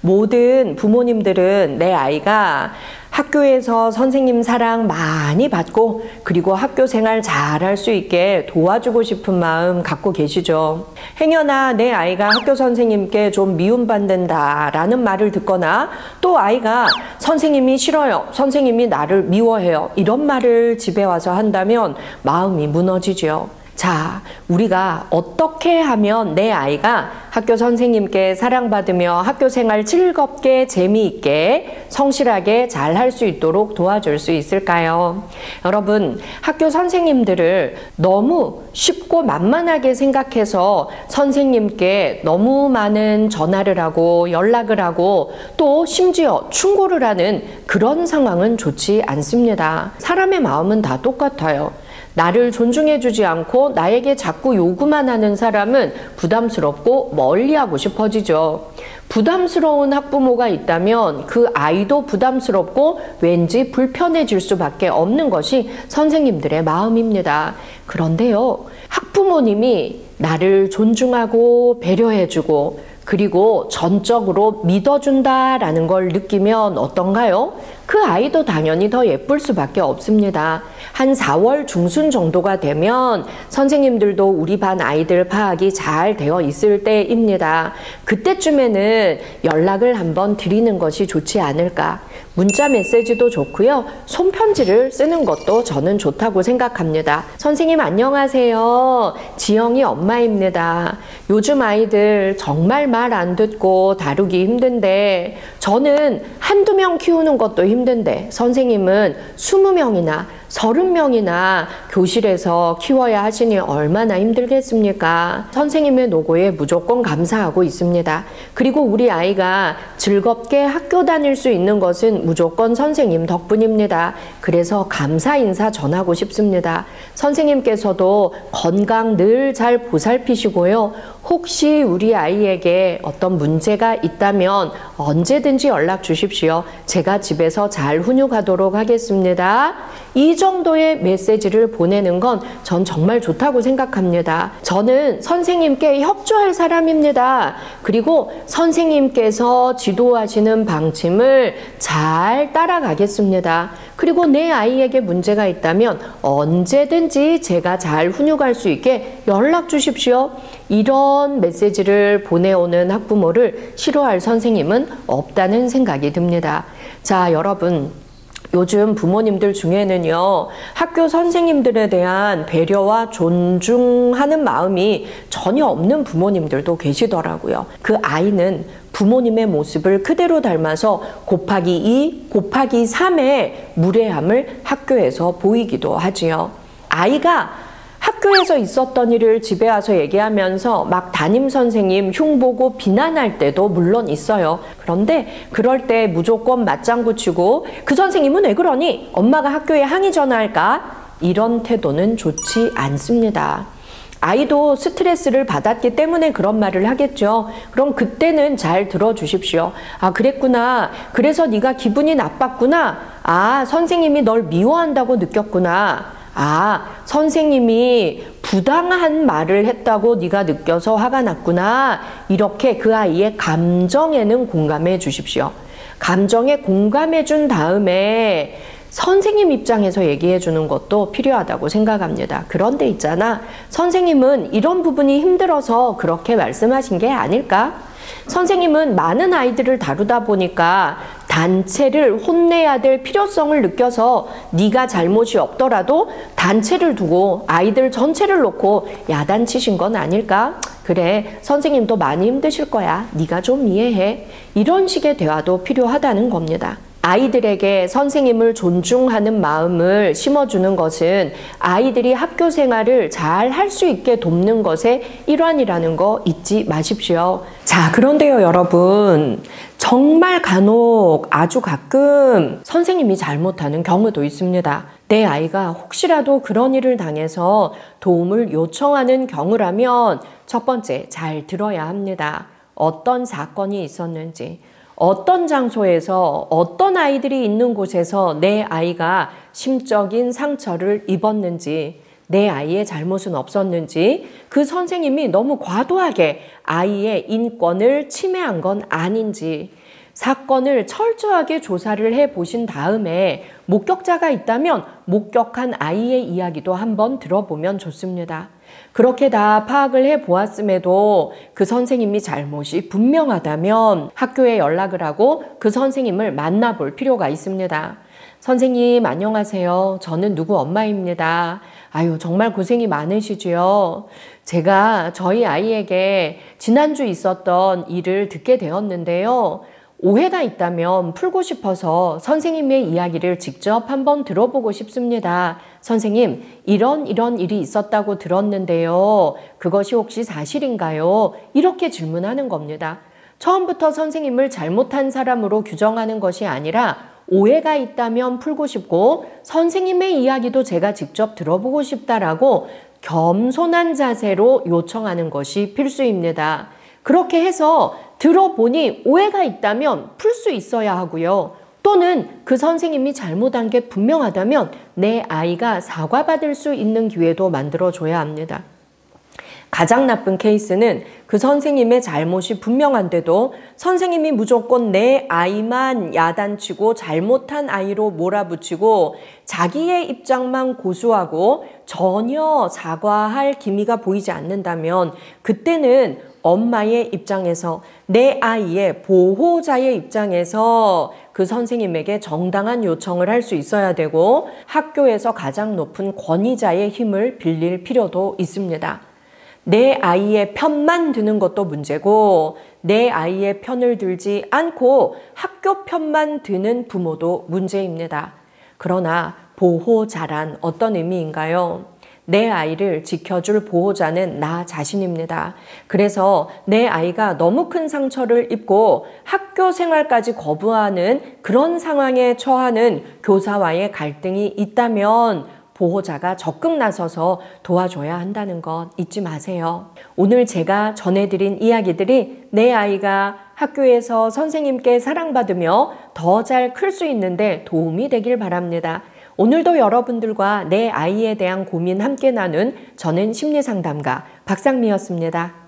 모든 부모님들은 내 아이가 학교에서 선생님 사랑 많이 받고 그리고 학교 생활 잘할 수 있게 도와주고 싶은 마음 갖고 계시죠. 행여나 내 아이가 학교 선생님께 좀 미움받는다 라는 말을 듣거나 또 아이가 선생님이 싫어요, 선생님이 나를 미워해요 이런 말을 집에 와서 한다면 마음이 무너지죠. 자, 우리가 어떻게 하면 내 아이가 학교 선생님께 사랑받으며 학교 생활 즐겁게 재미있게 성실하게 잘 할 수 있도록 도와줄 수 있을까요? 여러분, 학교 선생님들을 너무 쉽고 만만하게 생각해서 선생님께 너무 많은 전화를 하고 연락을 하고 또 심지어 충고를 하는 그런 상황은 좋지 않습니다. 사람의 마음은 다 똑같아요. 나를 존중해주지 않고 나에게 자꾸 요구만 하는 사람은 부담스럽고 멀리하고 싶어지죠. 부담스러운 학부모가 있다면 그 아이도 부담스럽고 왠지 불편해질 수밖에 없는 것이 선생님들의 마음입니다. 그런데요, 학부모님이 나를 존중하고 배려해주고 그리고 전적으로 믿어준다라는 걸 느끼면 어떤가요? 그 아이도 당연히 더 예쁠 수밖에 없습니다. 한 4월 중순 정도가 되면 선생님들도 우리 반 아이들 파악이 잘 되어 있을 때입니다. 그때쯤에는 연락을 한번 드리는 것이 좋지 않을까. 문자 메시지도 좋고요. 손편지를 쓰는 것도 저는 좋다고 생각합니다. 선생님 안녕하세요. 지영이 엄마입니다. 요즘 아이들 정말 말 안 듣고 다루기 힘든데 저는 한두 명 키우는 것도 힘든데 선생님은 20명이나 30명이나 교실에서 키워야 하시니 얼마나 힘들겠습니까? 선생님의 노고에 무조건 감사하고 있습니다. 그리고 우리 아이가 즐겁게 학교 다닐 수 있는 것은 무조건 선생님 덕분입니다. 그래서 감사 인사 전하고 싶습니다. 선생님께서도 건강 늘 잘 보살피시고요. 혹시 우리 아이에게 어떤 문제가 있다면 언제든지 연락 주십시오. 제가 집에서 잘 훈육하도록 하겠습니다. 이 정도의 메시지를 보내는 건 전 정말 좋다고 생각합니다. 저는 선생님께 협조할 사람입니다. 그리고 선생님께서 지도하시는 방침을 잘 따라가겠습니다. 그리고 내 아이에게 문제가 있다면 언제든지 제가 잘 훈육할 수 있게 연락 주십시오. 이런 메시지를 보내오는 학부모를 싫어할 선생님은 없다는 생각이 듭니다. 자, 여러분. 요즘 부모님들 중에는요, 학교 선생님들에 대한 배려와 존중하는 마음이 전혀 없는 부모님들도 계시더라고요. 그 아이는 부모님의 모습을 그대로 닮아서 곱하기 2, 곱하기 3의 무례함을 학교에서 보이기도 하지요. 아이가 학교에서 있었던 일을 집에 와서 얘기하면서 막 담임선생님 흉보고 비난할 때도 물론 있어요. 그런데 그럴 때 무조건 맞장구 치고 그 선생님은 왜 그러니? 엄마가 학교에 항의 전화할까? 이런 태도는 좋지 않습니다. 아이도 스트레스를 받았기 때문에 그런 말을 하겠죠. 그럼 그때는 잘 들어주십시오. 아, 그랬구나. 그래서 네가 기분이 나빴구나. 아, 선생님이 널 미워한다고 느꼈구나. 아, 선생님이 부당한 말을 했다고 네가 느껴서 화가 났구나. 이렇게 그 아이의 감정에는 공감해 주십시오. 감정에 공감해 준 다음에 선생님 입장에서 얘기해 주는 것도 필요하다고 생각합니다. 그런데 있잖아, 선생님은 이런 부분이 힘들어서 그렇게 말씀하신 게 아닐까? 선생님은 많은 아이들을 다루다 보니까 단체를 혼내야 될 필요성을 느껴서 네가 잘못이 없더라도 단체를 두고 아이들 전체를 놓고 야단치신 건 아닐까? 그래, 선생님도 많이 힘드실 거야. 네가 좀 이해해. 이런 식의 대화도 필요하다는 겁니다. 아이들에게 선생님을 존중하는 마음을 심어주는 것은 아이들이 학교 생활을 잘 할 수 있게 돕는 것의 일환이라는 거 잊지 마십시오. 자, 그런데요, 여러분. 정말 간혹 아주 가끔 선생님이 잘못하는 경우도 있습니다. 내 아이가 혹시라도 그런 일을 당해서 도움을 요청하는 경우라면 첫 번째, 잘 들어야 합니다. 어떤 사건이 있었는지, 어떤 장소에서 어떤 아이들이 있는 곳에서 내 아이가 심적인 상처를 입었는지 내 아이의 잘못은 없었는지, 그 선생님이 너무 과도하게 아이의 인권을 침해한 건 아닌지, 사건을 철저하게 조사를 해 보신 다음에 목격자가 있다면 목격한 아이의 이야기도 한번 들어보면 좋습니다. 그렇게 다 파악을 해 보았음에도 그 선생님이 잘못이 분명하다면 학교에 연락을 하고 그 선생님을 만나볼 필요가 있습니다. 선생님 안녕하세요. 저는 누구 엄마입니다. 아유 정말 고생이 많으시지요. 제가 저희 아이에게 지난주 있었던 일을 듣게 되었는데요. 오해가 있다면 풀고 싶어서 선생님의 이야기를 직접 한번 들어보고 싶습니다. 선생님, 이런 일이 있었다고 들었는데요. 그것이 혹시 사실인가요? 이렇게 질문하는 겁니다. 처음부터 선생님을 잘못한 사람으로 규정하는 것이 아니라 오해가 있다면 풀고 싶고 선생님의 이야기도 제가 직접 들어보고 싶다라고 겸손한 자세로 요청하는 것이 필수입니다. 그렇게 해서 들어보니 오해가 있다면 풀 수 있어야 하고요. 또는 그 선생님이 잘못한 게 분명하다면 내 아이가 사과받을 수 있는 기회도 만들어줘야 합니다. 가장 나쁜 케이스는 그 선생님의 잘못이 분명한데도 선생님이 무조건 내 아이만 야단치고 잘못한 아이로 몰아붙이고 자기의 입장만 고수하고 전혀 사과할 기미가 보이지 않는다면 그때는 엄마의 입장에서 내 아이의 보호자의 입장에서 그 선생님에게 정당한 요청을 할 수 있어야 되고 학교에서 가장 높은 권위자의 힘을 빌릴 필요도 있습니다. 내 아이의 편만 드는 것도 문제고 내 아이의 편을 들지 않고 학교 편만 드는 부모도 문제입니다. 그러나 보호자란 어떤 의미인가요? 내 아이를 지켜줄 보호자는 나 자신입니다. 그래서 내 아이가 너무 큰 상처를 입고 학교 생활까지 거부하는 그런 상황에 처하는 교사와의 갈등이 있다면 보호자가 적극 나서서 도와줘야 한다는 것 잊지 마세요. 오늘 제가 전해드린 이야기들이 내 아이가 학교에서 선생님께 사랑받으며 더 잘 클 수 있는데 도움이 되길 바랍니다. 오늘도 여러분들과 내 아이에 대한 고민 함께 나눈 저는 심리상담가 박상미였습니다.